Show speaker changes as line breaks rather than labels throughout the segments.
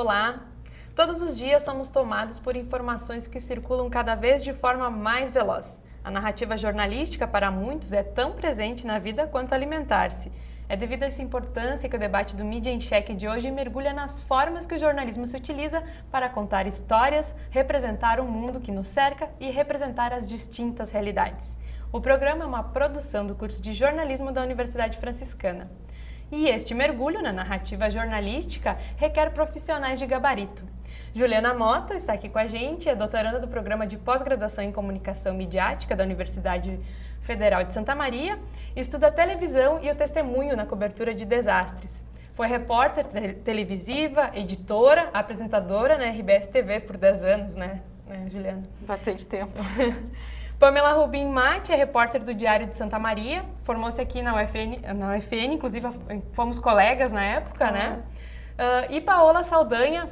Olá! Todos os dias somos tomados por informações que circulam cada vez de forma mais veloz. A narrativa jornalística, para muitos, é tão presente na vida quanto alimentar-se. É devido a essa importância que o debate do Mídia em Cheque de hoje mergulha nas formas que o jornalismo se utiliza para contar histórias, representar o mundo que nos cerca e representar as distintas realidades. O programa é uma produção do curso de jornalismo da Universidade Franciscana. E este mergulho na narrativa jornalística requer profissionais de gabarito. Juliana Mota está aqui com a gente, é doutoranda do programa de pós-graduação em comunicação midiática da Universidade Federal de Santa Maria, estuda televisão e o testemunho na cobertura de desastres. Foi repórter televisiva, editora, apresentadora na RBS TV por 10 anos, né, Juliana?
Bastante tempo.
Pamela Rubim Mate é repórter do Diário de Santa Maria, formou-se aqui na UFN, inclusive fomos colegas na época, né? E Paola Saldanha,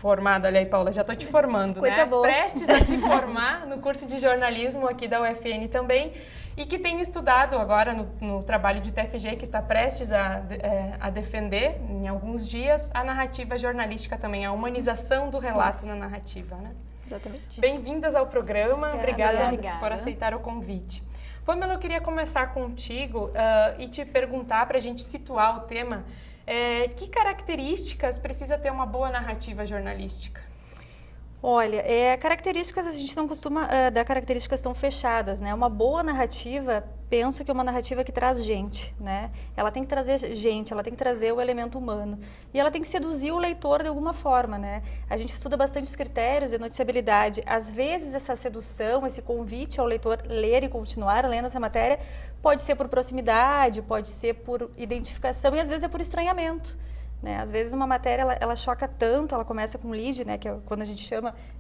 olha aí, Paola, já estou te formando,
Coisa
né?
boa.
Prestes a se formar no curso de jornalismo aqui da UFN também, e que tem estudado agora no trabalho de TFG, que está prestes a defender, em alguns dias, a narrativa jornalística também, a humanização do relato na narrativa, né?
Exatamente.
Bem-vindas ao programa, obrigada
Obrigada.
por aceitar o convite. Pamela, eu queria começar contigo e te perguntar, para a gente situar o tema, que características precisa ter uma boa narrativa jornalística?
Olha, características, a gente não costuma dar características tão fechadas, né? Uma boa narrativa, penso que é uma narrativa que traz gente, né? Ela tem que trazer gente, ela tem que trazer o elemento humano. E ela tem que seduzir o leitor de alguma forma, né? A gente estuda bastante os critérios de noticiabilidade. Às vezes, essa sedução, esse convite ao leitor ler e continuar lendo essa matéria, pode ser por proximidade, pode ser por identificação e às vezes é por estranhamento. Né? Às vezes uma matéria ela choca tanto, ela começa com lead, né, que é quando a gente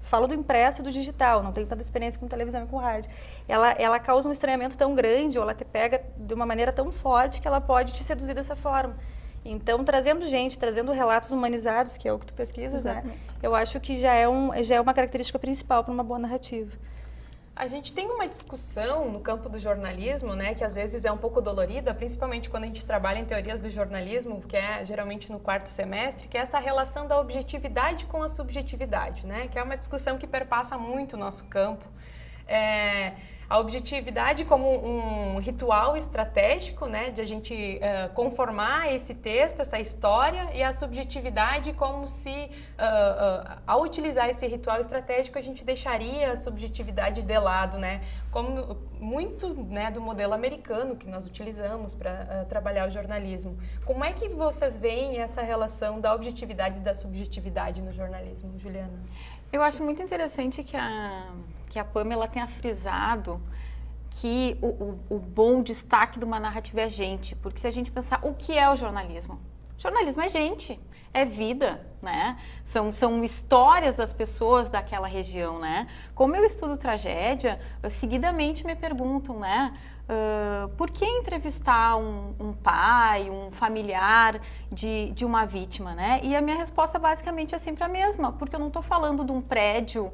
fala do impresso e do digital, não tem tanta experiência com televisão e com rádio. Ela causa um estranhamento tão grande, ou ela te pega de uma maneira tão forte que ela pode te seduzir dessa forma. Então, trazendo gente, trazendo relatos humanizados, que é o que tu pesquisas, né? Eu acho que já é uma característica principal para uma boa narrativa.
A gente tem uma discussão no campo do jornalismo, né, que às vezes é um pouco dolorida, principalmente quando a gente trabalha em teorias do jornalismo, que é geralmente no quarto semestre, que é essa relação da objetividade com a subjetividade, né, que é uma discussão que perpassa muito o nosso campo. A objetividade como um ritual estratégico, né, de a gente conformar esse texto, essa história, e a subjetividade como se, ao utilizar esse ritual estratégico, a gente deixaria a subjetividade de lado, né, como muito, né, do modelo americano que nós utilizamos para trabalhar o jornalismo. Como é que vocês veem essa relação da objetividade e da subjetividade no jornalismo, Juliana?
Eu acho muito interessante que a Pamela tenha frisado que o bom destaque de uma narrativa é gente, porque se a gente pensar o que é o jornalismo? Jornalismo é gente, é vida, né? São histórias das pessoas daquela região, né? Como eu estudo tragédia, seguidamente me perguntam, né? Por que entrevistar um pai, um familiar de uma vítima, né? E a minha resposta basicamente é sempre a mesma, porque eu não estou falando de um prédio,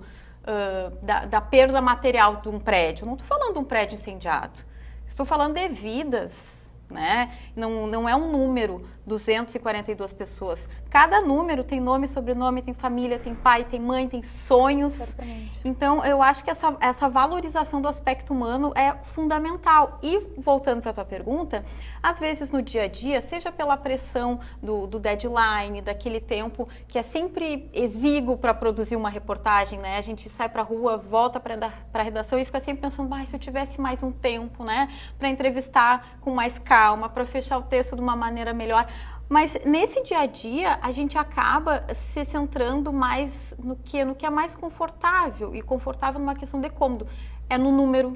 da perda material de um prédio, eu não estou falando de um prédio incendiado, estou falando de vidas, né? Não é um número, 242 pessoas. Cada número tem nome, sobrenome, tem família, tem pai, tem mãe, tem sonhos.
Exatamente.
Então, eu acho que essa valorização do aspecto humano é fundamental. E, voltando para a tua pergunta, às vezes no dia a dia, seja pela pressão do deadline, daquele tempo que é sempre exíguo para produzir uma reportagem, né? A gente sai para a rua, volta para a redação e fica sempre pensando, se eu tivesse mais um tempo, né? Para entrevistar com mais calma, para fechar o texto de uma maneira melhor. Mas nesse dia a dia, a gente acaba se centrando mais no que é mais confortável, e confortável numa questão de cômodo. É no número,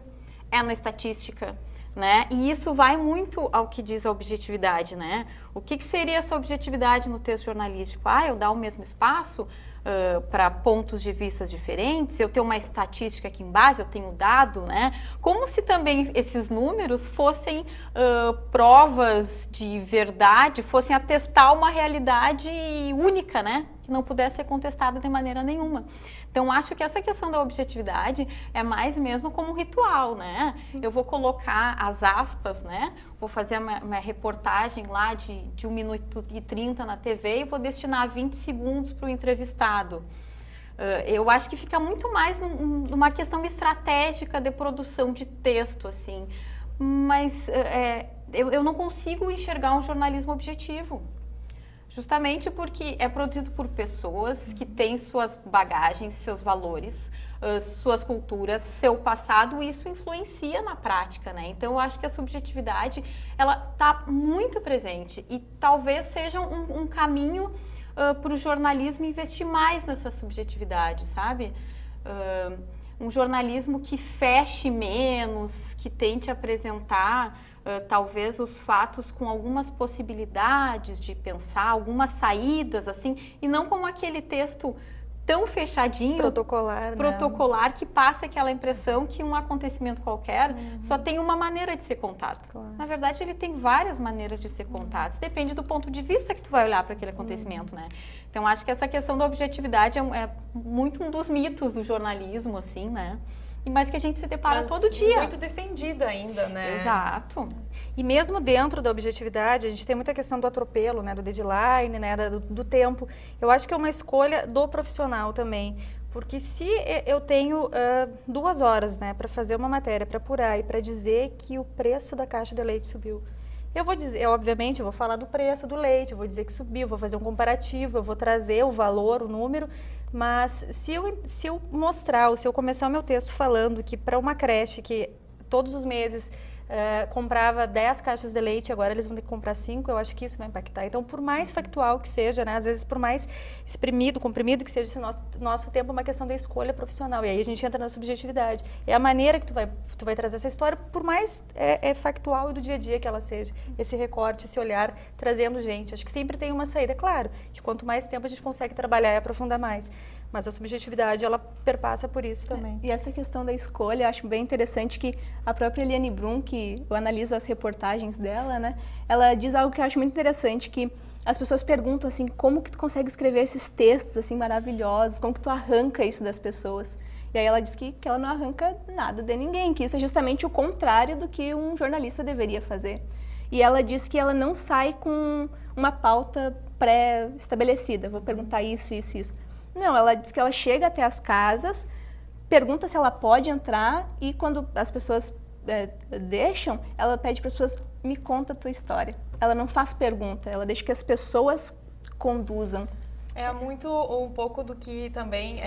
é na estatística, né? E isso vai muito ao que diz a objetividade, né? O que seria essa objetividade no texto jornalístico? Eu dar o mesmo espaço para pontos de vista diferentes, eu tenho uma estatística aqui em base, eu tenho dado, né? Como se também esses números fossem provas de verdade, fossem atestar uma realidade única, né? Que não pudesse ser contestada de maneira nenhuma. Então, acho que essa questão da objetividade é mais mesmo como um ritual, né? Eu vou colocar as aspas, né? vou fazer uma reportagem lá de 1 minuto e 30 na TV e vou destinar 20 segundos para o entrevistado. Eu acho que fica muito mais numa questão estratégica de produção de texto, assim. Mas eu não consigo enxergar um jornalismo objetivo. Justamente porque é produzido por pessoas que têm suas bagagens, seus valores, suas culturas, seu passado, e isso influencia na prática, né? Então, eu acho que a subjetividade, ela está muito presente e talvez seja um caminho para o jornalismo investir mais nessa subjetividade, sabe? Um jornalismo que feche menos, que tente apresentar talvez os fatos com algumas possibilidades de pensar, algumas saídas, assim, e não como aquele texto tão fechadinho, protocolar, que passa aquela impressão que um acontecimento qualquer só tem uma maneira de ser contado. Claro. Na verdade, ele tem várias maneiras de ser contado. Depende do ponto de vista que tu vai olhar para aquele acontecimento, né? Então, acho que essa questão da objetividade é muito um dos mitos do jornalismo, assim, né? Mas que a gente se depara todo dia.
Muito defendida ainda, né?
Exato.
E mesmo dentro da objetividade, a gente tem muita questão do atropelo, né? Do deadline, né? Do tempo. Eu acho que é uma escolha do profissional também. Porque se eu tenho 2 horas, né? Para fazer uma matéria, para apurar e para dizer que o preço da caixa de leite subiu. Eu vou dizer, obviamente, eu vou falar do preço do leite, eu vou dizer que subiu, vou fazer um comparativo, eu vou trazer o valor, o número, mas se eu mostrar, ou se eu começar o meu texto falando que para uma creche que todos os meses comprava 10 caixas de leite, agora eles vão ter que comprar 5, eu acho que isso vai impactar. Então, por mais factual que seja, né, às vezes por mais comprimido que seja esse nosso tempo, é uma questão da escolha profissional. E aí a gente entra na subjetividade. É a maneira que tu vai trazer essa história, por mais factual e do dia a dia que ela seja. Esse recorte, esse olhar, trazendo gente. Acho que sempre tem uma saída. Claro que quanto mais tempo a gente consegue trabalhar e aprofundar mais. Mas a subjetividade, ela perpassa por isso também.
E essa questão da escolha, eu acho bem interessante que a própria Eliane Brum, que eu analiso as reportagens dela, né? Ela diz algo que eu acho muito interessante, que as pessoas perguntam assim, como que tu consegue escrever esses textos assim maravilhosos, como que tu arranca isso das pessoas? E aí ela diz que ela não arranca nada de ninguém, que isso é justamente o contrário do que um jornalista deveria fazer. E ela diz que ela não sai com uma pauta pré-estabelecida, vou perguntar isso, isso, isso. Não, ela diz que ela chega até as casas, pergunta se ela pode entrar e quando as pessoas deixam, ela pede para as pessoas, me conta a tua história. Ela não faz pergunta, ela deixa que as pessoas conduzam.
É muito um pouco do que também,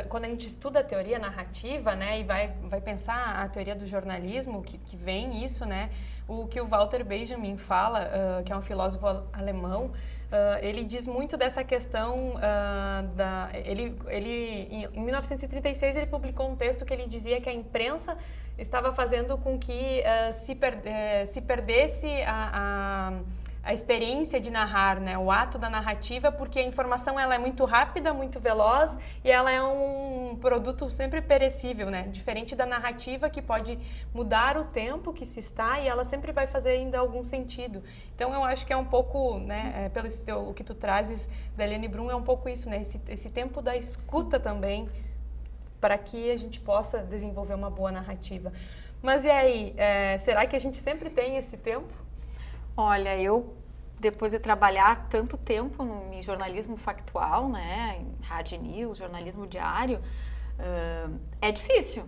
quando a gente estuda a teoria narrativa, né, e vai pensar a teoria do jornalismo, que vem isso, né, o que o Walter Benjamin fala, que é um filósofo alemão, ele diz muito dessa questão em 1936 ele publicou um texto que ele dizia que a imprensa estava fazendo com que se perdesse a experiência de narrar, né, o ato da narrativa, porque a informação ela é muito rápida, muito veloz e ela é um produto sempre perecível, né, diferente da narrativa que pode mudar o tempo que se está e ela sempre vai fazer ainda algum sentido. Então eu acho que é um pouco, né, o que tu trazes da Eliane Brum é um pouco isso, né, esse tempo da escuta também, para que a gente possa desenvolver uma boa narrativa. Mas e aí, será que a gente sempre tem esse tempo?
Olha, eu, depois de trabalhar tanto tempo em jornalismo factual, né, em hard news, jornalismo diário, é difícil.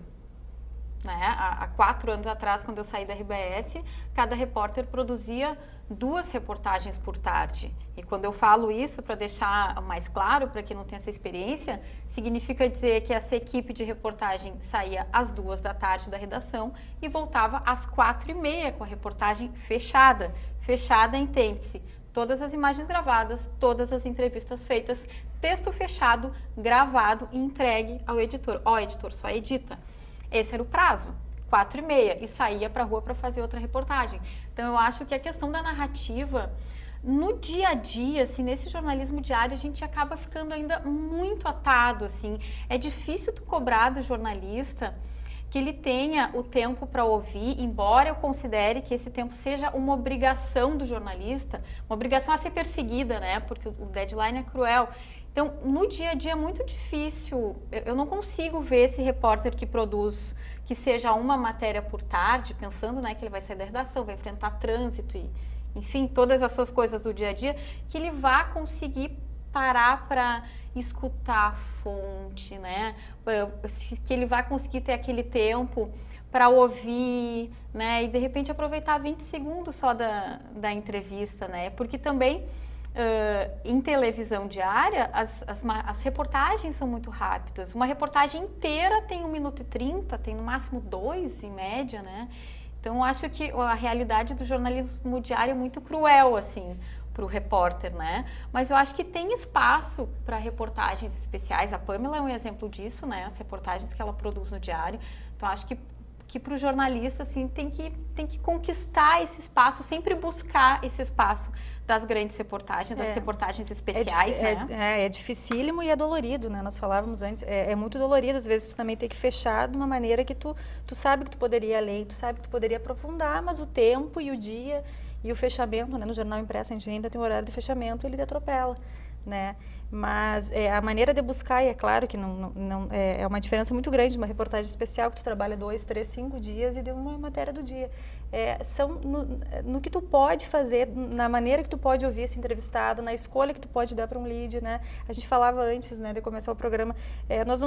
Né? Há 4 anos atrás, quando eu saí da RBS, cada repórter produzia 2 reportagens por tarde. E quando eu falo isso, para deixar mais claro, para quem não tem essa experiência, significa dizer que essa equipe de reportagem saía às 2 da tarde da redação e voltava às 4h30 com a reportagem fechada. Fechada, entende-se, todas as imagens gravadas, todas as entrevistas feitas, texto fechado, gravado e entregue ao editor. Ó, editor, só edita. Esse era o prazo. 4h30 e saía para a rua para fazer outra reportagem. Então, eu acho que a questão da narrativa, no dia a dia, assim, nesse jornalismo diário, a gente acaba ficando ainda muito atado, assim. É difícil tu cobrar do jornalista que ele tenha o tempo para ouvir, embora eu considere que esse tempo seja uma obrigação do jornalista, uma obrigação a ser perseguida, né? Porque o deadline é cruel. Então, no dia a dia é muito difícil, eu não consigo ver esse repórter que produz, que seja uma matéria por tarde, pensando, né, que ele vai sair da redação, vai enfrentar trânsito e, enfim, todas essas coisas do dia a dia, que ele vá conseguir parar para escutar a fonte, né, que ele vai conseguir ter aquele tempo para ouvir, né, e de repente aproveitar 20 segundos só da entrevista, né, porque também em televisão diária, as reportagens são muito rápidas. Uma reportagem inteira tem 1 minuto e 30, tem no máximo 2 em média, né? Então, eu acho que a realidade do jornalismo diário é muito cruel, assim, para o repórter, né? Mas eu acho que tem espaço para reportagens especiais. A Pamela é um exemplo disso, né? As reportagens que ela produz no diário. Então, acho que para o jornalista, assim, tem que conquistar esse espaço, sempre buscar esse espaço das grandes reportagens, das reportagens especiais, né?
É dificílimo e é dolorido, né? Nós falávamos antes, é muito dolorido, às vezes tu também tem que fechar de uma maneira que tu sabe que tu poderia ler, tu sabe que tu poderia aprofundar, mas o tempo e o dia e o fechamento, né? No jornal impresso a gente ainda tem um horário de fechamento, ele te atropela, né? Mas a maneira de buscar, e é claro que não é uma diferença muito grande de uma reportagem especial que tu trabalha 2, 3, 5 dias e de uma matéria do dia. São no que tu pode fazer, na maneira que tu pode ouvir esse entrevistado, na escolha que tu pode dar para um lead, né? A gente falava antes, né, de começar o programa, nós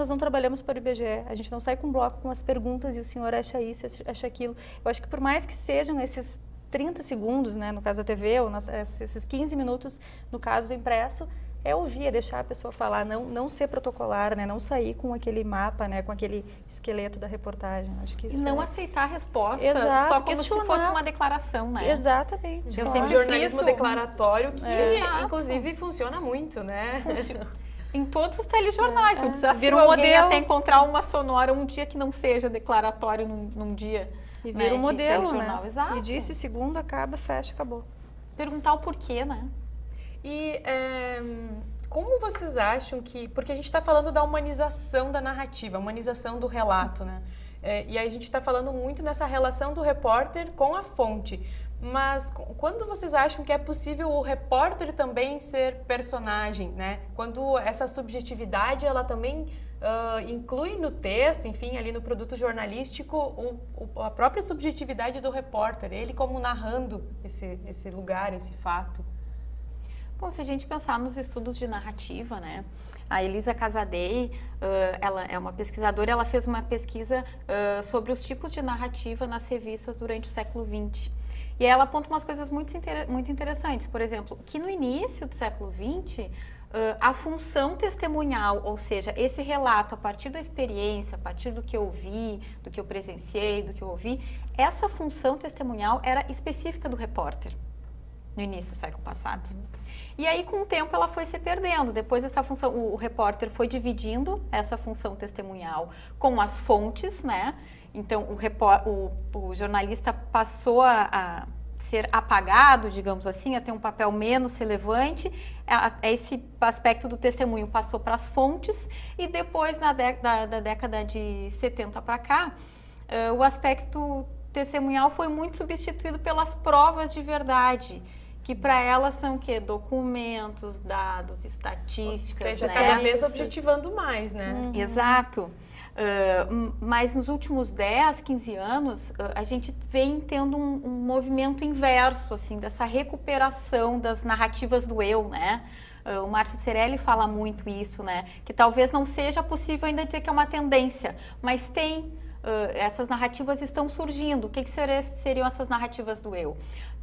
não trabalhamos para o IBGE, a gente não sai com um bloco com as perguntas e o senhor acha isso, acha aquilo. Eu acho que por mais que sejam esses 30 segundos, né, no caso da TV, ou esses 15 minutos no caso do impresso, ouvir, é deixar a pessoa falar, não ser protocolar, né, não sair com aquele mapa, né, com aquele esqueleto da reportagem. Acho que isso
e não aceitar a resposta só como se fosse uma declaração, né?
Exatamente.
Eu sempre jornalismo declaratório que, inclusive, funciona muito, né?
Em todos os telejornais, o desafio
vira
alguém até encontrar uma sonora um dia que não seja declaratório num dia.
E vira um modelo, né?
Exato.
E disse segundo, acaba, fecha, acabou.
Perguntar o porquê, né?
E como vocês acham que... Porque a gente está falando da humanização da narrativa, humanização do relato, né? E aí a gente está falando muito nessa relação do repórter com a fonte. Mas quando vocês acham que é possível o repórter também ser personagem, né? Quando essa subjetividade, ela também inclui no texto, enfim, ali no produto jornalístico, a própria subjetividade do repórter, ele como narrando esse lugar, esse fato.
Bom, se a gente pensar nos estudos de narrativa, né? A Elisa Casadei, ela é uma pesquisadora, ela fez uma pesquisa sobre os tipos de narrativa nas revistas durante o século XX. E aí ela aponta umas coisas muito interessantes. Por exemplo, que no início do século XX, a função testemunhal, ou seja, esse relato a partir da experiência, a partir do que eu vi, do que eu presenciei, do que eu ouvi, essa função testemunhal era específica do repórter no início do século passado. E aí, com o tempo, ela foi se perdendo. Depois, essa função, o repórter foi dividindo essa função testemunhal com as fontes, né? Então, o jornalista passou a ser apagado, digamos assim, a ter um papel menos relevante. Esse aspecto do testemunho passou para as fontes e depois, da década de 70 para cá, o aspecto testemunhal foi muito substituído pelas provas de verdade, que para elas são o quê? Documentos, dados, estatísticas.
Ou seja, cada vez objetivando mais, né?
Exato. Mas nos últimos 10, 15 anos, a gente vem tendo um movimento inverso, assim, dessa recuperação das narrativas do eu, né? O Márcio Cerelli fala muito isso, né? Que talvez não seja possível ainda dizer que é uma tendência, mas essas narrativas estão surgindo. O que seriam essas narrativas do eu?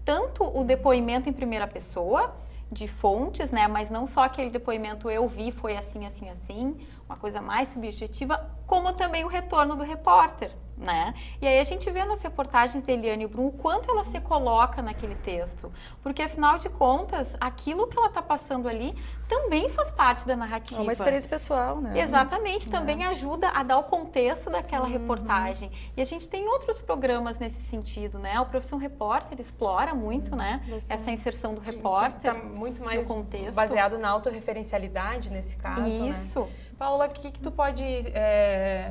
Tanto o depoimento em primeira pessoa, de fontes, né? Mas não só aquele depoimento eu vi, foi assim, assim, assim, uma coisa mais subjetiva, como também o retorno do repórter, né? E aí a gente vê nas reportagens de Eliane Brum o quanto ela se coloca naquele texto, porque afinal de contas, aquilo que ela está passando ali também faz parte da narrativa.
É uma experiência pessoal, né?
Exatamente, também ajuda a dar o contexto daquela reportagem. E a gente tem outros programas nesse sentido, né? O Profissão Repórter explora muito, né? Essa inserção do repórter.
Que tá muito mais
no contexto.
Baseado na autorreferencialidade nesse caso,
Isso.
Né? Paula, o que tu pode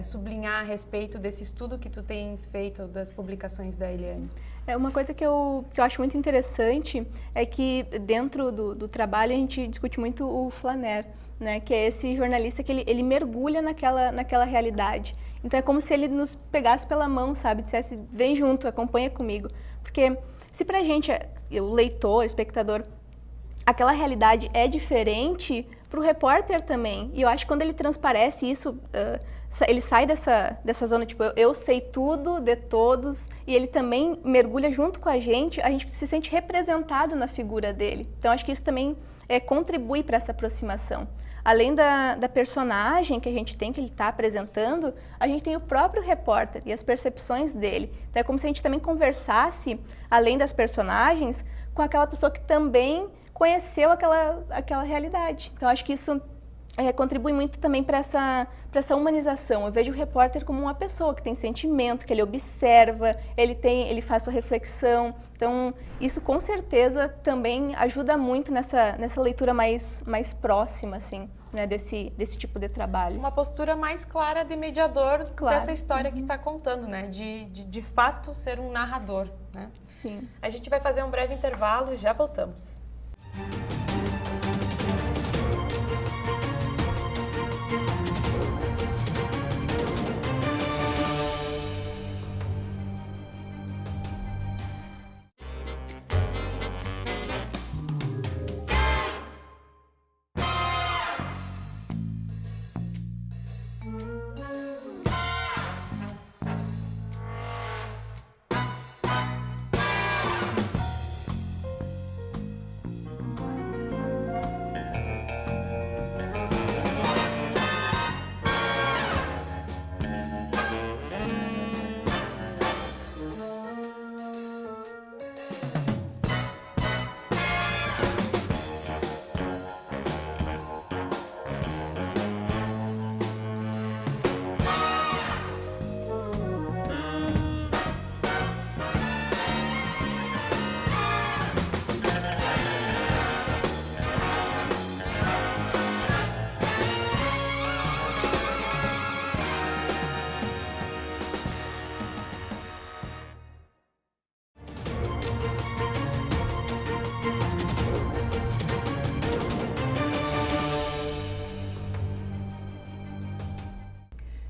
sublinhar a respeito desse estudo que tu tens feito das publicações da Eliane?
Uma coisa que eu acho muito interessante é que dentro do trabalho a gente discute muito o flaner, né? Que é esse jornalista que ele mergulha naquela realidade. Então é como se ele nos pegasse pela mão, sabe? Dissesse, vem junto, acompanha comigo. Porque se pra gente, o leitor, espectador, aquela realidade é diferente, pro repórter também. E eu acho que quando ele transparece isso, ele sai dessa zona, tipo, eu sei tudo de todos, e ele também mergulha junto com a gente se sente representado na figura dele. Então, acho que isso também contribui para essa aproximação. Além da personagem que a gente tem, que ele está apresentando, a gente tem o próprio repórter e as percepções dele. Então, é como se a gente também conversasse, além das personagens, com aquela pessoa que também conheceu aquela realidade. Então, acho que isso contribui muito também para essa humanização. Eu vejo o repórter como uma pessoa que tem sentimento, que ele observa, ele faz sua reflexão. Então, isso com certeza também ajuda muito nessa leitura mais próxima, assim, né, desse tipo de trabalho.
Uma postura mais clara de mediador
Claro.
dessa história que está contando, né? De fato ser um narrador, né?
Sim.
A gente vai fazer um breve intervalo e já voltamos.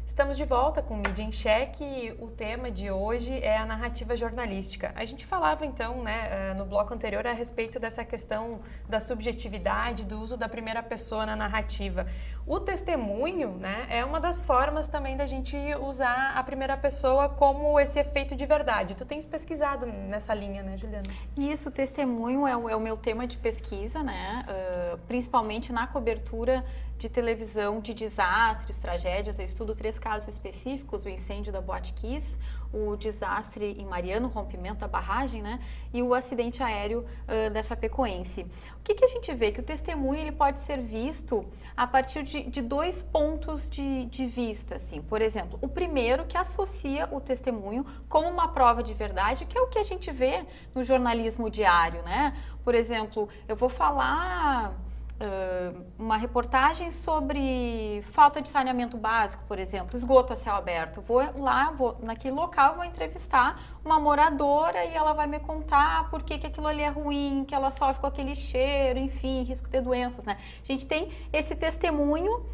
Estamos de volta com Mídia em Xeque e o tema de hoje é a narrativa jornalística. A gente falava então, né, no bloco anterior a respeito dessa questão da subjetividade, do uso da primeira pessoa na narrativa. O testemunho, né, é uma das formas também da gente usar a primeira pessoa como esse efeito de verdade. Tu tens pesquisado nessa linha, né, Juliana?
Isso, testemunho é o meu tema de pesquisa, né, principalmente na cobertura de televisão, de desastres, tragédias. Eu estudo 3 casos específicos: o incêndio da Boate Kiss, o desastre em Mariana, o rompimento da barragem, né, e o acidente aéreo da Chapecoense. O que a gente vê? Que o testemunho ele pode ser visto a partir de 2 pontos de vista, assim. Por exemplo, o primeiro, que associa o testemunho como uma prova de verdade, que é o que a gente vê no jornalismo diário, né? Por exemplo, eu vou falar uma reportagem sobre falta de saneamento básico, por exemplo, esgoto a céu aberto. Vou naquele local, vou entrevistar uma moradora e ela vai me contar por que aquilo ali é ruim, que ela sofre com aquele cheiro, enfim, risco de ter doenças, né? A gente tem esse testemunho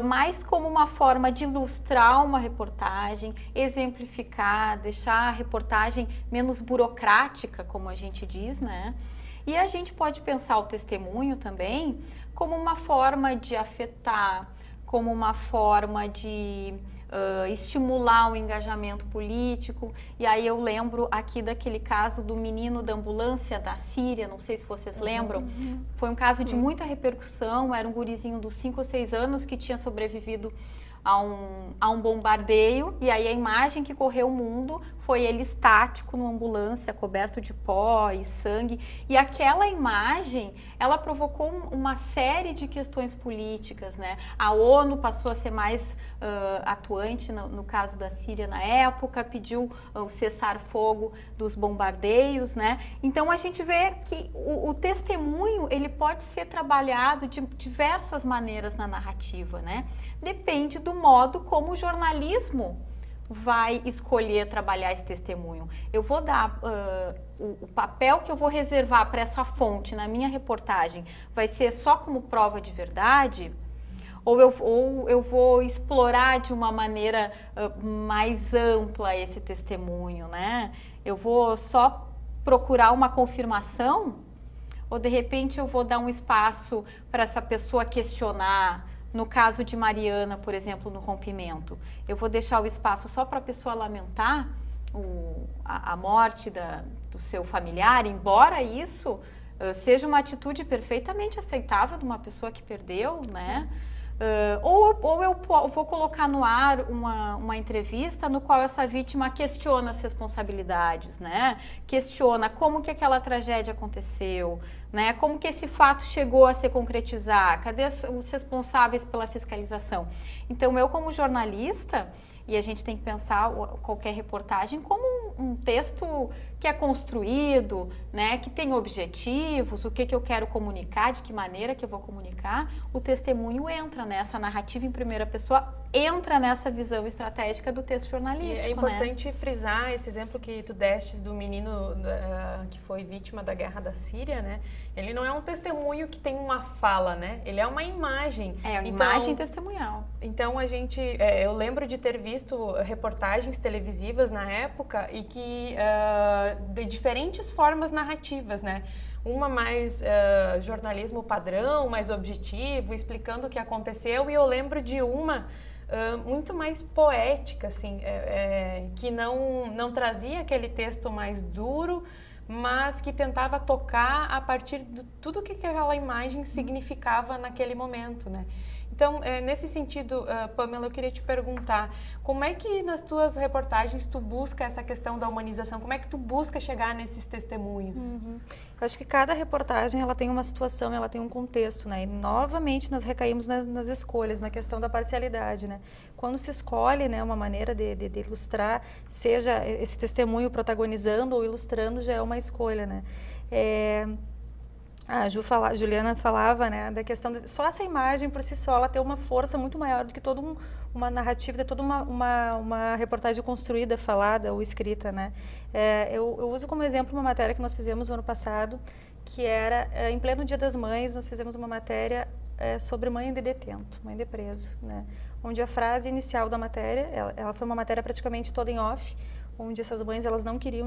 mais como uma forma de ilustrar uma reportagem, exemplificar, deixar a reportagem menos burocrática, como a gente diz, né? E a gente pode pensar o testemunho também como uma forma de afetar, como uma forma de estimular o engajamento político. E aí eu lembro aqui daquele caso do menino da ambulância da Síria, não sei se vocês lembram. Foi um caso de muita repercussão, era um gurizinho dos 5 ou 6 anos que tinha sobrevivido a um bombardeio, e aí a imagem que correu o mundo foi ele estático numa ambulância, coberto de pó e sangue, e aquela imagem, ela provocou uma série de questões políticas, né? A ONU passou a ser mais atuante no caso da Síria na época, pediu o cessar-fogo dos bombardeios, né? Então a gente vê que o testemunho, ele pode ser trabalhado de diversas maneiras na narrativa, né? Depende do modo como o jornalismo vai escolher trabalhar esse testemunho? Eu vou dar o papel que eu vou reservar para essa fonte na minha reportagem vai ser só como prova de verdade? Ou eu vou explorar de uma maneira mais ampla esse testemunho, né? Eu vou só procurar uma confirmação? Ou de repente eu vou dar um espaço para essa pessoa questionar? No caso de Mariana, por exemplo, no rompimento, eu vou deixar o espaço só para a pessoa lamentar a morte do seu familiar, embora isso seja uma atitude perfeitamente aceitável de uma pessoa que perdeu, né? Ou eu vou colocar no ar uma entrevista no qual essa vítima questiona as responsabilidades, né? Questiona como que aquela tragédia aconteceu, né? Como que esse fato chegou a se concretizar, cadê os responsáveis pela fiscalização? Então, eu como jornalista, e a gente tem que pensar qualquer reportagem como um texto que é construído, né, que tem objetivos, o que eu quero comunicar, de que maneira que eu vou comunicar, o testemunho entra nessa narrativa em primeira pessoa, entra nessa visão estratégica do texto jornalístico.
E é importante frisar esse exemplo que tu destes do menino que foi vítima da guerra da Síria, né? Ele não é um testemunho que tem uma fala, né? Ele é uma imagem.
É uma imagem testemunhal.
Então, eu lembro de ter visto reportagens televisivas na época e que de diferentes formas narrativas, né? Uma mais jornalismo padrão, mais objetivo, explicando o que aconteceu, e eu lembro de uma muito mais poética, assim, que não trazia aquele texto mais duro, mas que tentava tocar a partir de tudo que aquela imagem significava naquele momento, né? Então, nesse sentido, Pamela, eu queria te perguntar, como é que nas tuas reportagens tu busca essa questão da humanização? Como é que tu busca chegar nesses testemunhos?
Uhum. Eu acho que cada reportagem ela tem uma situação, ela tem um contexto, né? E novamente nós recaímos nas escolhas, na questão da parcialidade, né? Quando se escolhe, né, uma maneira de ilustrar, seja esse testemunho protagonizando ou ilustrando, já é uma escolha, né? A Juliana falava, né, da questão de só essa imagem por si só ela tem uma força muito maior do que toda uma narrativa, de toda uma reportagem construída, falada ou escrita, né? Eu uso como exemplo uma matéria que nós fizemos no ano passado, que era em pleno Dia das Mães, nós fizemos uma matéria sobre mãe de detento, mãe de preso, né? Onde a frase inicial da matéria, ela foi uma matéria praticamente toda em off, onde essas mães elas não queriam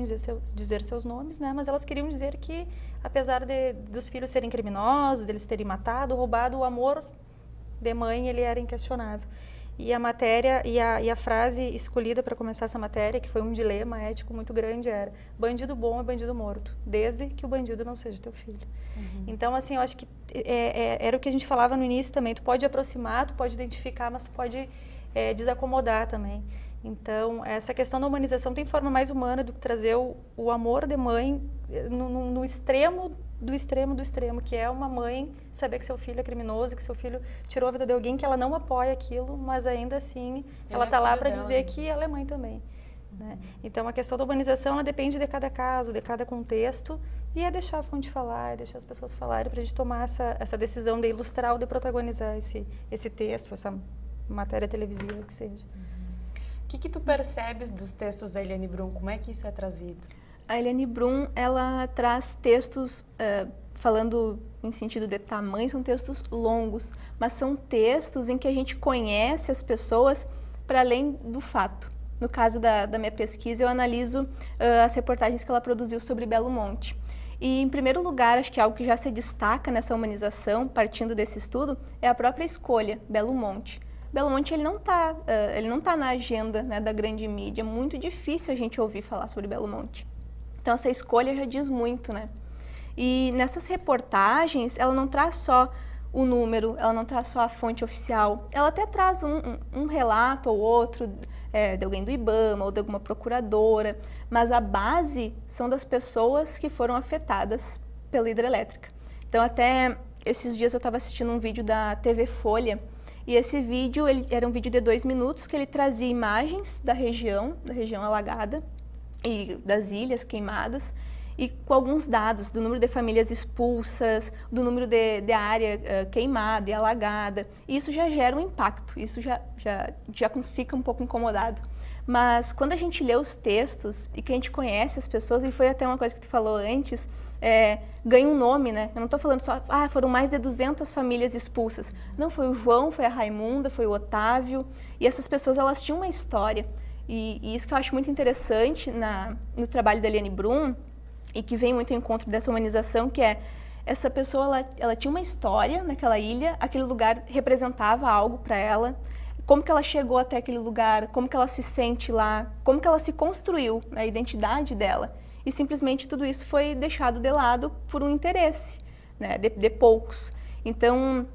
dizer seus nomes, né? Mas elas queriam dizer que, apesar dos filhos serem criminosos, deles terem matado, roubado, o amor de mãe ele era inquestionável. E a matéria e a frase escolhida para começar essa matéria, que foi um dilema ético muito grande, era: bandido bom é bandido morto, desde que o bandido não seja teu filho. Uhum. Então, assim, eu acho que era o que a gente falava no início também. Tu pode aproximar, tu pode identificar, mas tu pode desacomodar também. Então, essa questão da humanização tem forma mais humana do que trazer o amor de mãe no extremo do extremo do extremo, que é uma mãe saber que seu filho é criminoso, que seu filho tirou a vida de alguém, que ela não apoia aquilo, mas ainda assim ela está lá para dizer que ela é mãe também. Né? Então, a questão da humanização ela depende de cada caso, de cada contexto, e é deixar a fonte falar, é deixar as pessoas falarem para a gente tomar essa decisão de ilustrar ou de protagonizar esse texto, essa matéria televisiva que seja.
O que tu percebes dos textos da Eliane Brum? Como é que isso é trazido?
A Eliane Brum, ela traz textos, falando em sentido de tamanho, são textos longos, mas são textos em que a gente conhece as pessoas para além do fato. No caso da minha pesquisa, eu analiso as reportagens que ela produziu sobre Belo Monte. E, em primeiro lugar, acho que algo que já se destaca nessa humanização, partindo desse estudo, é a própria escolha, Belo Monte. Belo Monte ele não tá na agenda, né, da grande mídia, é muito difícil a gente ouvir falar sobre Belo Monte. Então, essa escolha já diz muito, né? E nessas reportagens, ela não traz só o número, ela não traz só a fonte oficial, ela até traz um relato ou outro de alguém do IBAMA ou de alguma procuradora, mas a base são das pessoas que foram afetadas pela hidrelétrica. Então, até esses dias eu estava assistindo um vídeo da TV Folha, e esse vídeo era um vídeo de 2 minutos que ele trazia imagens da região alagada e das ilhas queimadas, e com alguns dados do número de famílias expulsas, do número de área queimada e alagada. E isso já gera um impacto, isso já fica um pouco incomodado. Mas quando a gente lê os textos e que a gente conhece as pessoas, e foi até uma coisa que tu falou antes, ganha um nome, né? Eu não estou falando só, foram mais de 200 famílias expulsas. Não, foi o João, foi a Raimunda, foi o Otávio, e essas pessoas, elas tinham uma história. E isso que eu acho muito interessante no trabalho da Eliane Brum, e que vem muito ao encontro dessa humanização, que é essa pessoa, ela tinha uma história naquela ilha, aquele lugar representava algo para ela, como que ela chegou até aquele lugar, como que ela se sente lá, como que ela se construiu, a identidade dela. E simplesmente tudo isso foi deixado de lado por um interesse, né, de poucos. Então,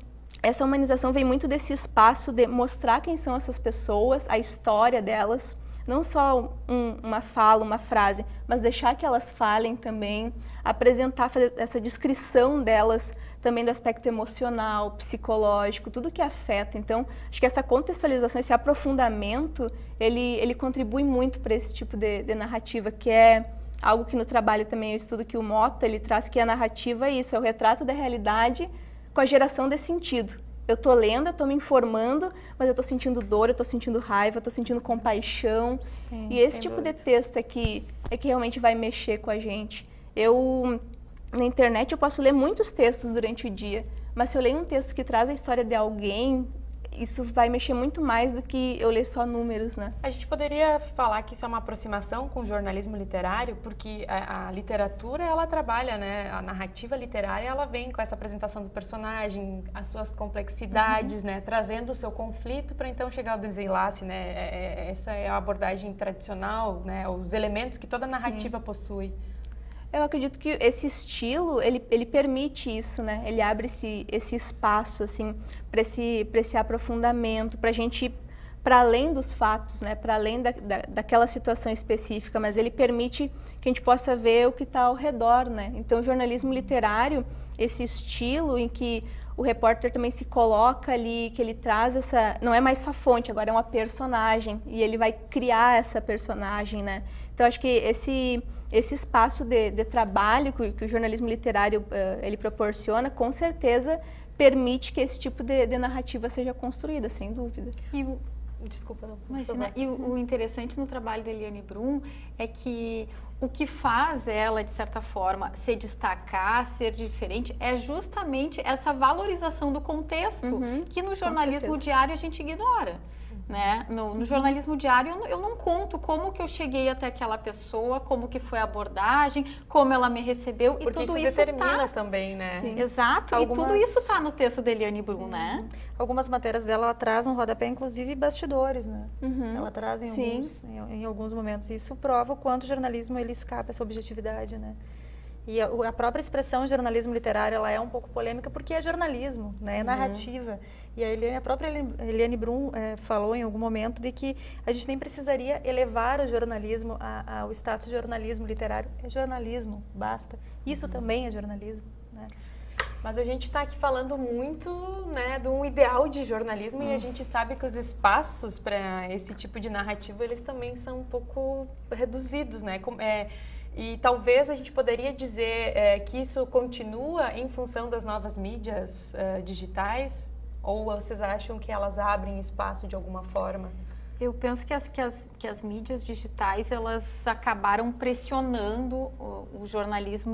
essa humanização vem muito desse espaço de mostrar quem são essas pessoas, a história delas, não só uma fala, uma frase, mas deixar que elas falem também, apresentar, fazer essa descrição delas também do aspecto emocional, psicológico, tudo que afeta. Então, acho que essa contextualização, esse aprofundamento, ele contribui muito para esse tipo de narrativa, que é algo que no trabalho também eu estudo, que o Mota, ele traz que a narrativa é isso, é o retrato da realidade com a geração de sentido. Eu estou lendo, eu estou me informando, mas eu estou sentindo dor, eu estou sentindo raiva, eu estou sentindo compaixão.
Sim,
e esse tipo
dúvida.
de texto é que realmente vai mexer com a gente. Na internet, eu posso ler muitos textos durante o dia, mas se eu leio um texto que traz a história de alguém, isso vai mexer muito mais do que eu ler só números, né?
A gente poderia falar que isso é uma aproximação com o jornalismo literário, porque a literatura, ela trabalha, né? A narrativa literária, ela vem com essa apresentação do personagem, as suas complexidades, né? Trazendo o seu conflito para então chegar ao desenlace, né? Essa é a abordagem tradicional, né? Os elementos que toda narrativa possui.
Eu acredito que esse estilo, ele permite isso, né? Ele abre esse espaço, assim, para esse aprofundamento, para a gente ir para além dos fatos, né? Para além daquela situação específica, mas ele permite que a gente possa ver o que está ao redor, né? Então, o jornalismo literário, esse estilo em que o repórter também se coloca ali, que ele traz essa... Não é mais só fonte, agora é uma personagem, e ele vai criar essa personagem, né? Então, acho que esse espaço de trabalho que o jornalismo literário ele proporciona, com certeza permite que esse tipo de narrativa seja construída, sem dúvida.
Desculpa, não.
Imagina, e o interessante no trabalho da Eliane Brum é que o que faz ela, de certa forma, se destacar, ser diferente, é justamente essa valorização do contexto, que no jornalismo diário a gente ignora. Né? No jornalismo diário eu não conto como que eu cheguei até aquela pessoa, como que foi a abordagem, como ela me recebeu.
Porque
e tudo
isso
isso
determina também, né?
Sim.
Exato, e tudo isso está no texto da Eliane Brum, né?
Algumas matérias dela, ela traz um rodapé, inclusive bastidores, né? Ela traz em alguns momentos. Isso prova o quanto o jornalismo ele escapa essa objetividade, né? E a própria expressão jornalismo literário, ela é um pouco polêmica porque é jornalismo, né? É narrativa. E a própria Eliane Brum falou em algum momento de que a gente nem precisaria elevar o jornalismo ao status de jornalismo literário. É jornalismo, basta. Isso também é jornalismo, né?
Mas a gente está aqui falando muito, né, de um ideal de jornalismo e a gente sabe que os espaços para esse tipo de narrativa, eles também são um pouco reduzidos, né? E talvez a gente poderia dizer que isso continua em função das novas mídias digitais? Ou vocês acham que elas abrem espaço de alguma forma?
Eu penso que as mídias digitais, elas acabaram pressionando o jornalismo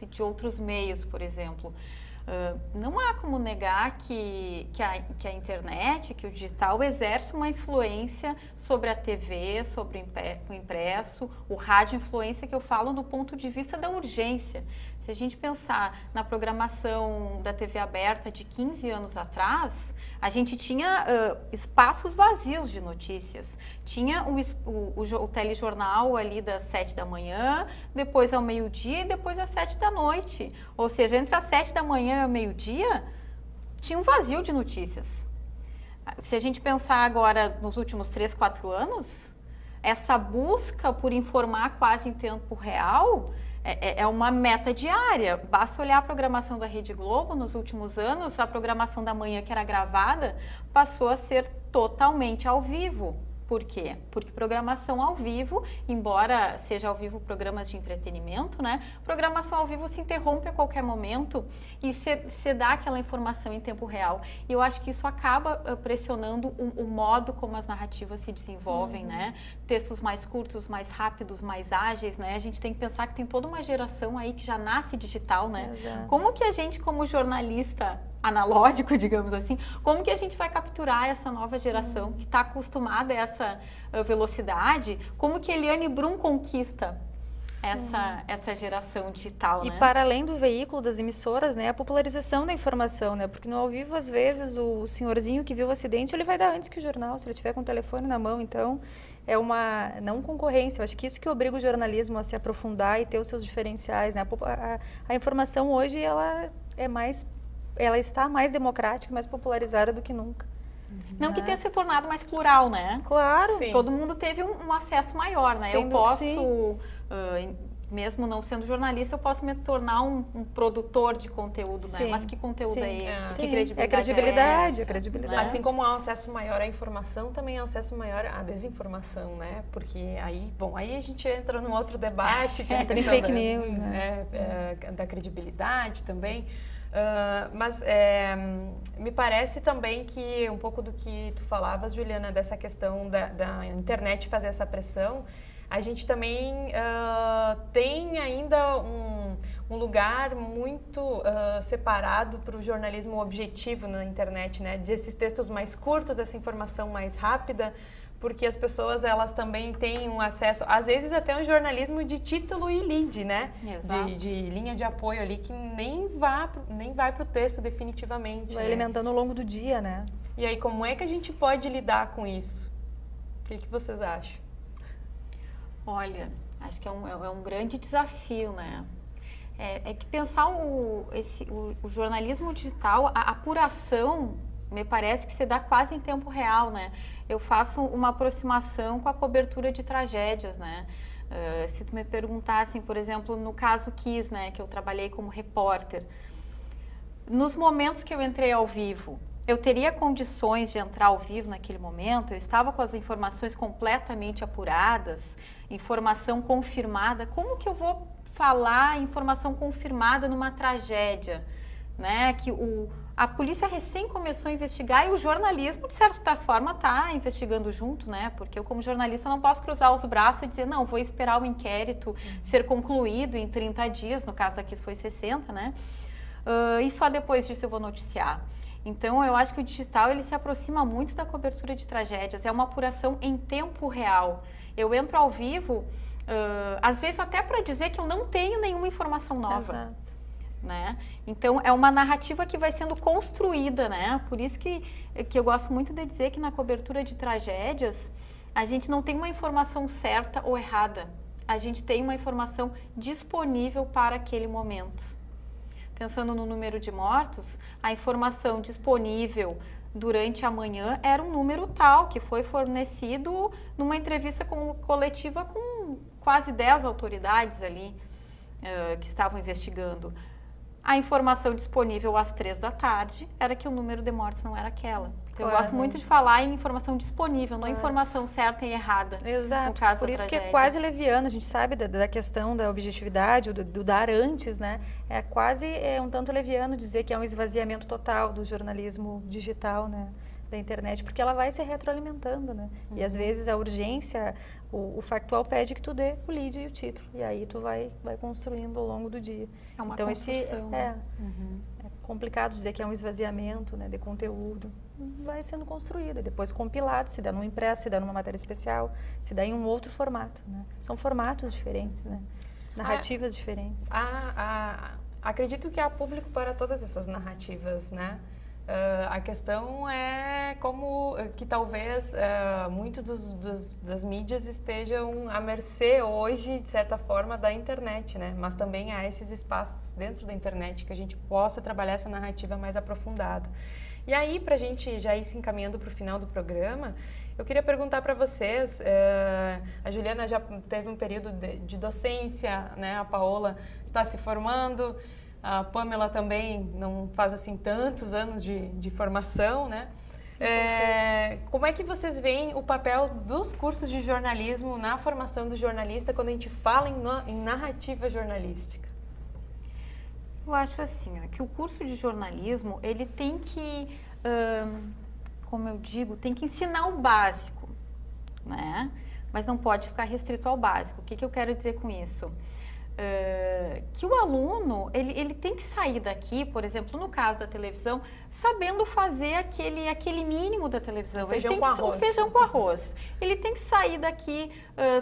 de outros meios, por exemplo. Não há como negar que a internet, que o digital exerce uma influência sobre a TV, sobre o impresso, o rádio, influência que eu falo do ponto de vista da urgência. Se a gente pensar na programação da TV aberta de 15 anos atrás, a gente tinha espaços vazios de notícias. Tinha o telejornal ali das 7 da manhã, depois ao meio-dia e depois às 7 da noite. Ou seja, entre as 7 da manhã e o meio-dia, tinha um vazio de notícias. Se a gente pensar agora nos últimos 3, 4 anos, essa busca por informar quase em tempo real é uma meta diária. Basta olhar a programação da Rede Globo nos últimos anos, a programação da manhã que era gravada passou a ser totalmente ao vivo. Por quê? Porque programação ao vivo, embora seja ao vivo programas de entretenimento, né? Programação ao vivo se interrompe a qualquer momento e se dá aquela informação em tempo real. E eu acho que isso acaba pressionando o modo como as narrativas se desenvolvem, né? Textos mais curtos, mais rápidos, mais ágeis, né? A gente tem que pensar que tem toda uma geração aí que já nasce digital, né?
Exato.
Como que a gente, como jornalista analógico, digamos assim, como que a gente vai capturar essa nova geração que está acostumada a essa velocidade? Como que Eliane Brum conquista essa geração digital,
E
né?
para além do veículo das emissoras, né, a popularização da informação, né? Porque no ao vivo, às vezes, o senhorzinho que viu o acidente, ele vai dar antes que o jornal, se ele tiver com o telefone na mão. Então, é uma não concorrência. Eu acho que isso que obriga o jornalismo a se aprofundar e ter os seus diferenciais, né? A informação hoje, ela está mais democrática, mais popularizada do que nunca.
Não que tenha se tornado mais plural, né?
Claro.
Sim.
Todo mundo teve um acesso maior, né?
Sem
Eu
dúvida,
posso, mesmo não sendo jornalista, eu posso me tornar um produtor de conteúdo, né?
Sim,
Mas que conteúdo
sim.
é esse?
Sim,
Que credibilidade
é credibilidade,
essa,
é credibilidade.
né?
Assim como há um acesso maior à informação, também há um acesso maior à desinformação, né? Porque aí, bom, aí a gente entra num outro debate, que é a
Tem
questão
fake news, né?
da credibilidade também. Mas me parece também que um pouco do que tu falavas, Juliana, dessa questão da internet fazer essa pressão, a gente também tem ainda um lugar muito separado para o jornalismo objetivo na internet, né? Desses textos mais curtos, essa informação mais rápida, porque as pessoas, elas também têm um acesso, às vezes até um jornalismo de título e lead, né?
Exato.
De linha de apoio ali, que nem vai para o texto definitivamente.
Vai
né?
alimentando ao longo do dia, né?
E aí, como é que a gente pode lidar com isso? O que vocês acham?
Olha, acho que é um grande desafio, né? É que pensar o jornalismo digital, a apuração, me parece que se dá quase em tempo real, né? Eu faço uma aproximação com a cobertura de tragédias, né? Se tu me perguntassem, por exemplo, no caso Kiss, né, que eu trabalhei como repórter, nos momentos que eu entrei ao vivo, eu teria condições de entrar ao vivo naquele momento? Eu estava com as informações completamente apuradas, informação confirmada. Como que eu vou falar informação confirmada numa tragédia, né? Que a polícia recém começou a investigar e o jornalismo, de certa forma, está investigando junto, né? Porque eu, como jornalista, não posso cruzar os braços e dizer, não, vou esperar o inquérito ser concluído em 30 dias, no caso daqui foi 60, né? E só depois disso eu vou noticiar. Então, eu acho que o digital, ele se aproxima muito da cobertura de tragédias, é uma apuração em tempo real. Eu entro ao vivo, às vezes até para dizer que eu não tenho nenhuma informação nova.
Exato.
Né? Então, é uma narrativa que vai sendo construída, né? Por isso que eu gosto muito de dizer que na cobertura de tragédias, a gente não tem uma informação certa ou errada. A gente tem uma informação disponível para aquele momento. Pensando no número de mortos, a informação disponível durante a manhã era um número tal, que foi fornecido numa entrevista coletiva com quase 10 autoridades ali que estavam investigando. A informação disponível às 3 da tarde era que o número de mortes não era aquela. Então, eu gosto muito de falar em informação disponível, não informação certa e errada.
Exato.
No caso
Por
da
isso que
tragédia.
é quase leviano, a gente sabe da questão da objetividade, do dar antes, né? É quase um tanto leviano dizer que é um esvaziamento total do jornalismo digital, né? Da internet, porque ela vai se retroalimentando, né? E às vezes a urgência, o factual pede que tu dê o lead e o título. E aí tu vai construindo ao longo do dia.
É uma
então
construção,
é complicado dizer que é um esvaziamento, né, de conteúdo. Vai sendo construído, e depois compilado, se dá num impresso, se dá numa matéria especial, se dá em um outro formato, né? São formatos diferentes, né? Narrativas diferentes.
Acredito que há público para todas essas narrativas, né? A questão é como que talvez muitos das mídias estejam à mercê hoje, de certa forma, da internet, né? Mas também há esses espaços dentro da internet que a gente possa trabalhar essa narrativa mais aprofundada. E aí, para a gente já ir se encaminhando para o final do programa, eu queria perguntar para vocês, a Juliana já teve um período de docência, né? A Paola está se formando, a Pamela também não faz assim tantos anos de formação, né? Como é que vocês veem o papel dos cursos de jornalismo na formação do jornalista quando a gente fala em narrativa jornalística?
Eu acho assim, ó, que o curso de jornalismo, ele tem que, como eu digo, tem que ensinar o básico, né? Mas não pode ficar restrito ao básico. O que eu quero dizer com isso? Que o aluno, ele tem que sair daqui, por exemplo, no caso da televisão, sabendo fazer aquele mínimo da televisão.
Feijão com arroz.
O feijão com arroz. Ele tem que sair daqui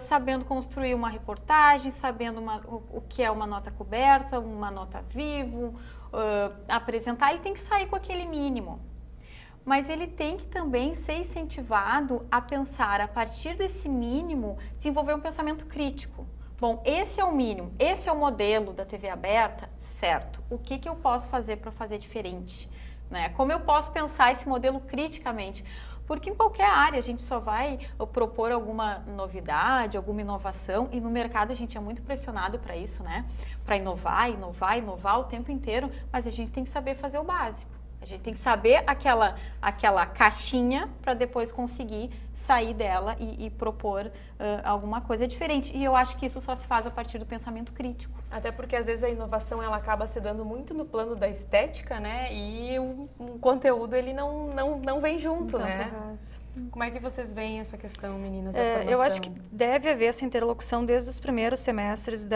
sabendo construir uma reportagem, sabendo o que é uma nota coberta, uma nota vivo, apresentar. Ele tem que sair com aquele mínimo. Mas ele tem que também ser incentivado a pensar, a partir desse mínimo, desenvolver um pensamento crítico. Bom, esse é o mínimo, esse é o modelo da TV aberta, certo. O que eu posso fazer para fazer diferente? Né? Como eu posso pensar esse modelo criticamente? Porque em qualquer área a gente só vai propor alguma novidade, alguma inovação, e no mercado a gente é muito pressionado para isso, né? Para inovar o tempo inteiro, mas a gente tem que saber fazer o básico. A gente tem que saber aquela caixinha para depois conseguir sair dela e propor alguma coisa diferente. E eu acho que isso só se faz a partir do pensamento crítico.
Até porque às vezes a inovação ela acaba se dando muito no plano da estética, né? E um conteúdo ele não vem junto, né? Como é que vocês veem essa questão, meninas, da formação?
Eu acho que deve haver essa interlocução desde os primeiros semestres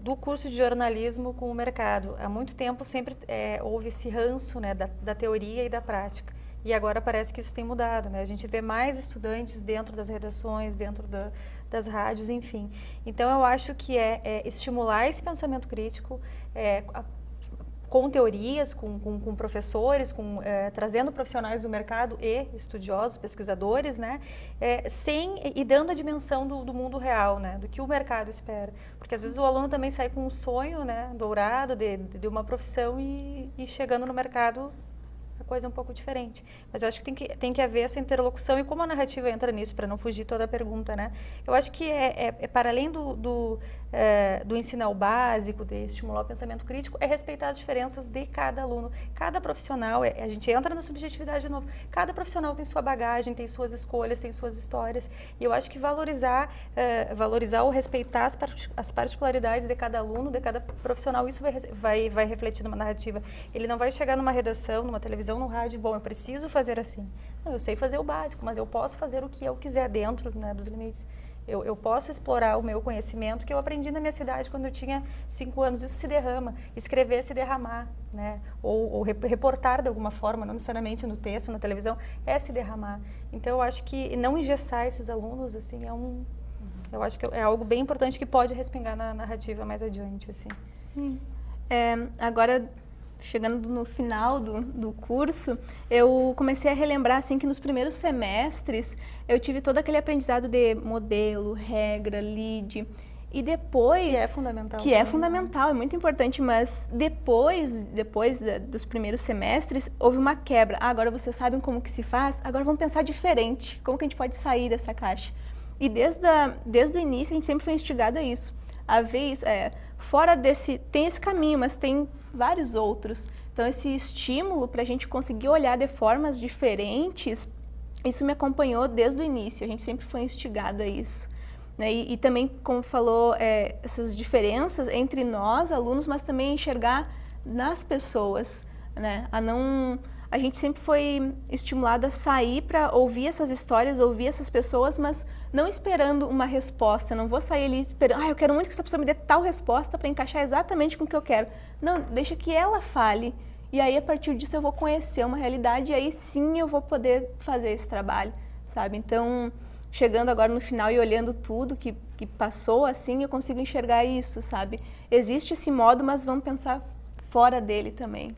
do curso de jornalismo com o mercado. Há muito tempo sempre houve esse ranço, né, da teoria e da prática. E agora parece que isso tem mudado, né? A gente vê mais estudantes dentro das redações, dentro das rádios, enfim. Então, eu acho que estimular esse pensamento crítico, com teorias, com professores, trazendo profissionais do mercado e estudiosos, pesquisadores, né? E dando a dimensão do mundo real, né? Do que o mercado espera. Porque às vezes o aluno também sai com um sonho, né? Dourado de uma profissão e chegando no mercado a coisa é um pouco diferente. Mas eu acho que tem que haver essa interlocução. E como a narrativa entra nisso, para não fugir toda a pergunta, né? Eu acho que para além do ensinar o básico, de estimular o pensamento crítico, é respeitar as diferenças de cada aluno. Cada profissional, a gente entra na subjetividade de novo, cada profissional tem sua bagagem, tem suas escolhas, tem suas histórias. E eu acho que valorizar ou respeitar as particularidades de cada aluno, de cada profissional, isso vai refletir numa narrativa. Ele não vai chegar numa redação, numa televisão, no rádio, bom, eu preciso fazer assim. Não, eu sei fazer o básico, mas eu posso fazer o que eu quiser dentro, né, dos limites. Eu posso explorar o meu conhecimento que eu aprendi na minha cidade quando eu tinha 5 anos. Isso se derrama. Escrever se derramar, né? Ou reportar de alguma forma, não necessariamente no texto, na televisão, se derramar. Então, eu acho que não engessar esses alunos, assim, eu acho que é algo bem importante que pode respingar na narrativa mais adiante, assim.
Sim. Agora, chegando no final do curso, eu comecei a relembrar assim que nos primeiros semestres eu tive todo aquele aprendizado de modelo, regra, lead, e depois...
Que é fundamental.
Que é fundamental, é muito importante, mas depois dos primeiros semestres, houve uma quebra. Agora vocês sabem como que se faz, agora vamos pensar diferente, como que a gente pode sair dessa caixa. E desde o início a gente sempre foi instigado a isso, a ver isso, fora desse, tem esse caminho, mas tem vários outros. Então, esse estímulo para a gente conseguir olhar de formas diferentes, isso me acompanhou desde o início. A gente sempre foi instigado a isso. Né? E também, como falou, essas diferenças entre nós, alunos, mas também enxergar nas pessoas. Né? A gente sempre foi estimulado a sair para ouvir essas histórias, ouvir essas pessoas, mas não esperando uma resposta. Não vou sair ali esperando, eu quero muito que essa pessoa me dê tal resposta para encaixar exatamente com o que eu quero. Não, deixa que ela fale. E aí, a partir disso, eu vou conhecer uma realidade e aí sim eu vou poder fazer esse trabalho, sabe? Então, chegando agora no final e olhando tudo que passou, assim, eu consigo enxergar isso, sabe? Existe esse modo, mas vamos pensar fora dele também.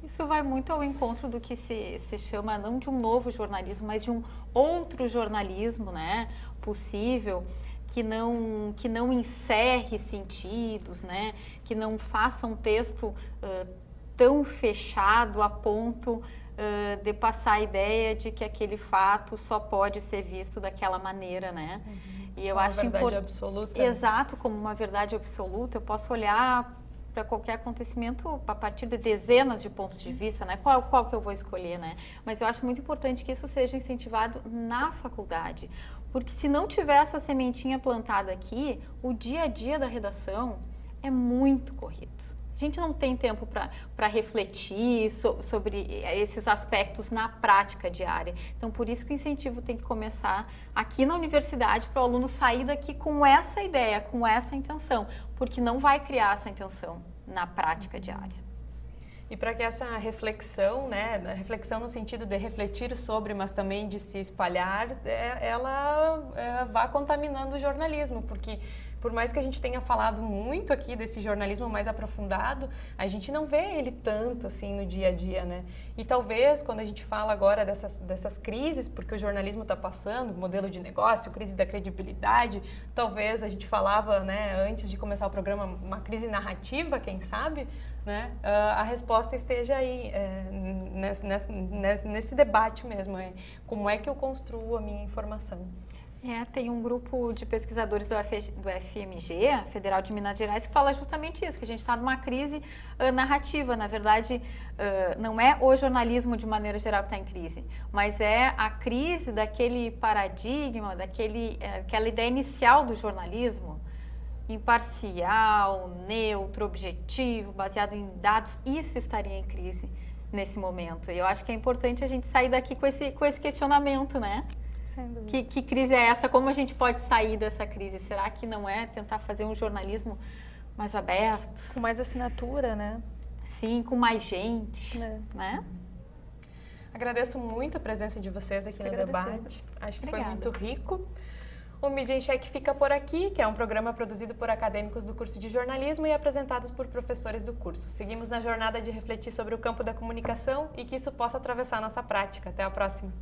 Isso vai muito ao encontro do que se chama, não de um novo jornalismo, mas de um outro jornalismo, né, possível, que não encerre sentidos, né, que não faça um texto tão fechado a ponto de passar a ideia de que aquele fato só pode ser visto daquela maneira, né? E eu acho
importante. Uma verdade absoluta.
Exato, como uma verdade absoluta, eu posso olhar para qualquer acontecimento a partir de dezenas de pontos de vista, né? Qual que eu vou escolher, né? Mas eu acho muito importante que isso seja incentivado na faculdade, porque se não tiver essa sementinha plantada aqui, o dia a dia da redação é muito corrido. A gente não tem tempo para refletir sobre esses aspectos na prática diária. Então, por isso que o incentivo tem que começar aqui na universidade para o aluno sair daqui com essa ideia, com essa intenção, porque não vai criar essa intenção na prática diária.
E para que essa reflexão, né, reflexão no sentido de refletir sobre, mas também de se espalhar, ela vá contaminando o jornalismo, porque por mais que a gente tenha falado muito aqui desse jornalismo mais aprofundado, a gente não vê ele tanto assim no dia a dia, né? E talvez quando a gente fala agora dessas crises, porque o jornalismo está passando, modelo de negócio, crise da credibilidade, talvez a gente falava, né, antes de começar o programa, uma crise narrativa, quem sabe, né? A resposta esteja aí, nesse debate mesmo, como é que eu construo a minha informação.
Tem um grupo de pesquisadores do FMG, Federal de Minas Gerais, que fala justamente isso, que a gente está numa crise narrativa. Na verdade, não é o jornalismo de maneira geral que está em crise, mas é a crise daquele paradigma, aquela ideia inicial do jornalismo, imparcial, neutro, objetivo, baseado em dados. Isso estaria em crise nesse momento. E eu acho que é importante a gente sair daqui com esse questionamento, né? Que crise é essa? Como a gente pode sair dessa crise? Será que não é tentar fazer um jornalismo mais aberto?
Com mais assinatura, né?
Sim, com mais gente, né?
Agradeço muito a presença de vocês aqui no debate. Acho que foi muito rico. O Mídia em Cheque fica por aqui, que é um programa produzido por acadêmicos do curso de jornalismo e apresentados por professores do curso. Seguimos na jornada de refletir sobre o campo da comunicação e que isso possa atravessar a nossa prática. Até a próxima!